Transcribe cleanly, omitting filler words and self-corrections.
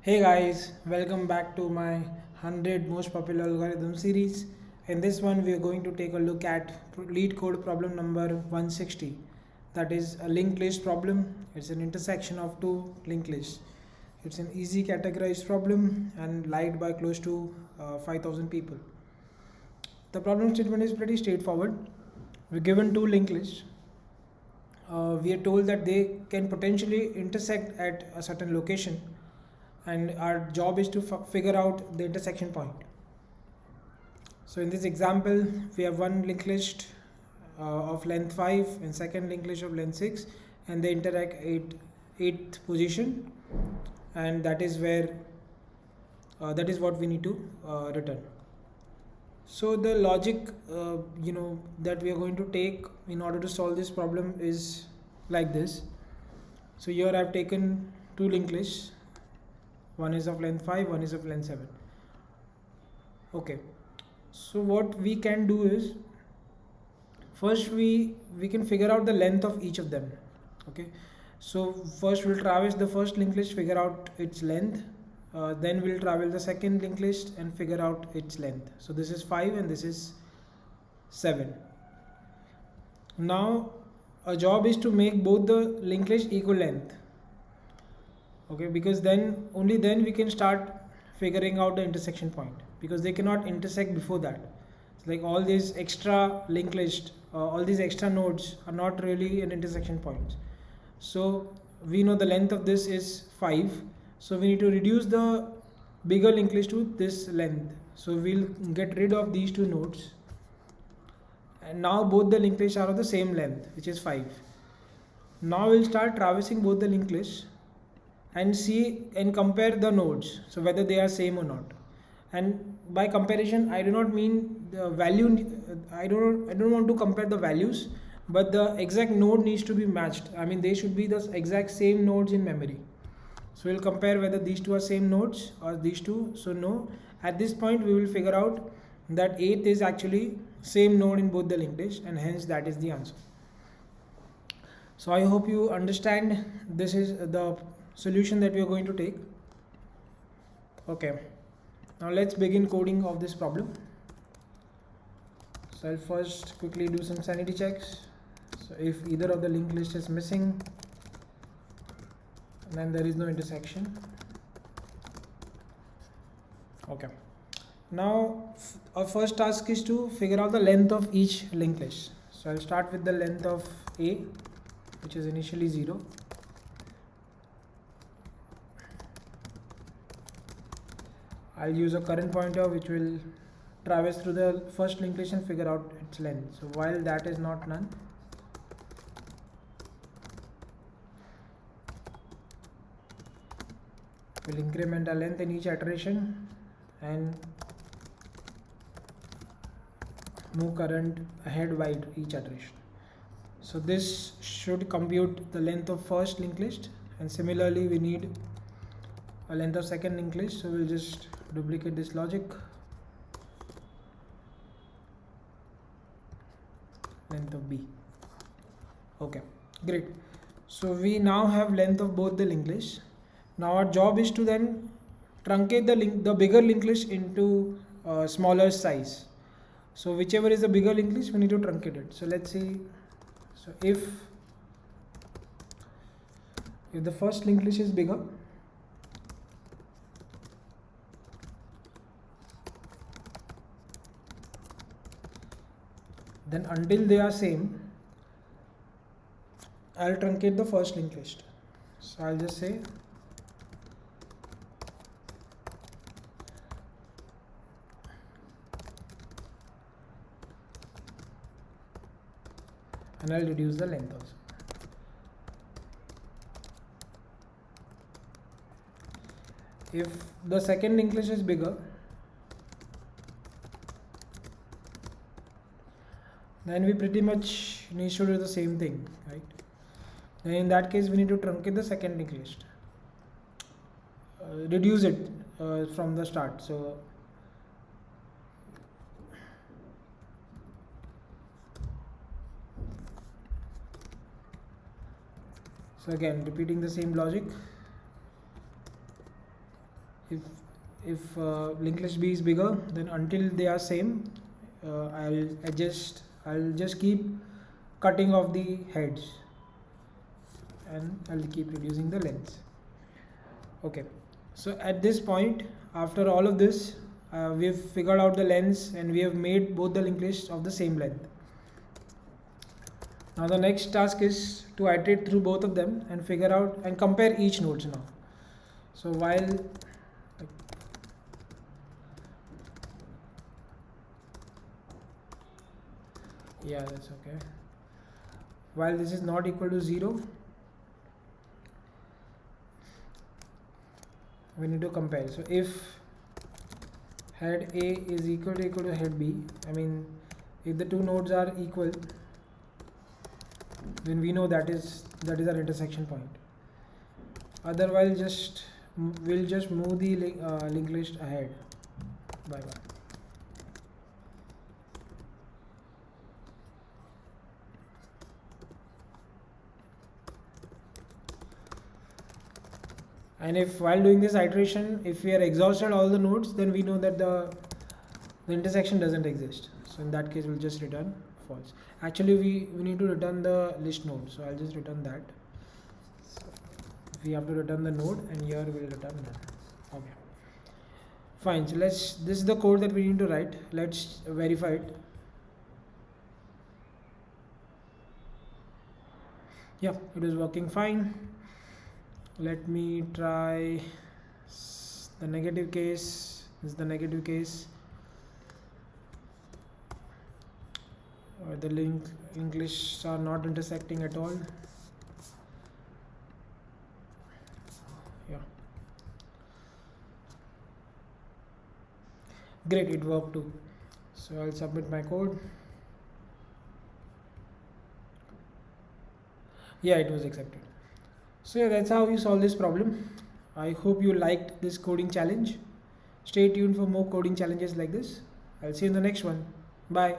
Hey guys, welcome back to my 100 most popular algorithm series. In this one, we are going to take a look at Leetcode problem number 160. That is a linked list problem. It's an intersection of two linked lists. It's an easy categorized problem and liked by close to 5,000 people. The problem statement is pretty straightforward. We're given two linked lists. We are told that they can potentially intersect at a certain location, and our job is to figure out the intersection point. So in this example, we have one linked list of length 5 and second linked list of length 6, and they interact at 8th position, and that is where that is what we need to return. So the logic that we are going to take in order to solve this problem is like this. So here I've taken two linked lists. One is of length 5, one is of length 7. Okay, so what we can do is, first we can figure out the length of each of them. Okay, so first we'll traverse the first linked list, figure out its length. Then we'll travel the second linked list and figure out its length. So this is 5 and this is 7. Now our job is to make both the linked list equal length. Okay, because then only then we can start figuring out the intersection point, because they cannot intersect before that. It's like all these extra linked list, all these extra nodes are not really an intersection point. So we know the length of this is 5, so we need to reduce the bigger linked list to this length. So we'll get rid of these two nodes, and now both the linked lists are of the same length, which is 5. Now we'll start traversing both the linked lists and see and compare the nodes, so whether they are same or not. And by comparison, I do not mean the value. I don't want to compare the values, but the exact node needs to be matched. I mean, they should be the exact same nodes in memory. So we'll compare whether these two are same nodes or these two. So no, at this point we will figure out that 8th is actually same node in both the linked list, and hence that is the answer. So I hope you understand. This is the solution that we are going to take. Okay, now let's begin coding of this problem. So I'll first quickly do some sanity checks. So if either of the linked list is missing, then there is no intersection. Okay, now our first task is to figure out the length of each linked list. So I'll start with the length of A, which is initially 0. I'll use a current pointer which will traverse through the first linked list and figure out its length. So while that is not none, we'll increment our length in each iteration and move current ahead by each iteration. So this should compute the length of first linked list, and similarly we need a length of second linked list. So we'll just duplicate this logic. Length of B. Okay, great. So we now have length of both the linked lists. Now our job is to then truncate the bigger linked list into smaller size. So whichever is the bigger linked list, we need to truncate it. So let's see. So if the first linked list is bigger, then until they are same, I'll truncate the first linked list. So I'll just say and I'll reduce the length also. If the second linked list is bigger, then we pretty much need to do the same thing, right? And in that case, we need to truncate the second linked list, reduce it from the start. So again, repeating the same logic. if linked list B is bigger, then until they are same, I'll just keep cutting off the heads and I'll keep reducing the length. Okay, so at this point, after all of this, we've figured out the lengths and we have made both the linked lists of the same length. Now the next task is to iterate through both of them and figure out and compare each nodes now. So while yeah, that's okay. While this is not equal to 0, we need to compare. So if head A is equal to head B, I mean if the two nodes are equal, then we know that is our intersection point. Otherwise we'll just move the linked list ahead. Bye bye. And if while doing this iteration, if we are exhausted all the nodes, then we know that the intersection doesn't exist. So in that case, we'll just return false. Actually, we need to return the list node. So I'll just return that. So we have to return the node, and here we'll return that. Okay. Fine. So this is the code that we need to write. Let's verify it. Yeah, it is working fine. Let me try the negative case. This is the negative case. The linked lists are not intersecting at all. Yeah. Great, it worked too. So I'll submit my code. Yeah, it was accepted. So yeah, that's how you solve this problem. I hope you liked this coding challenge. Stay tuned for more coding challenges like this. I'll see you in the next one. Bye.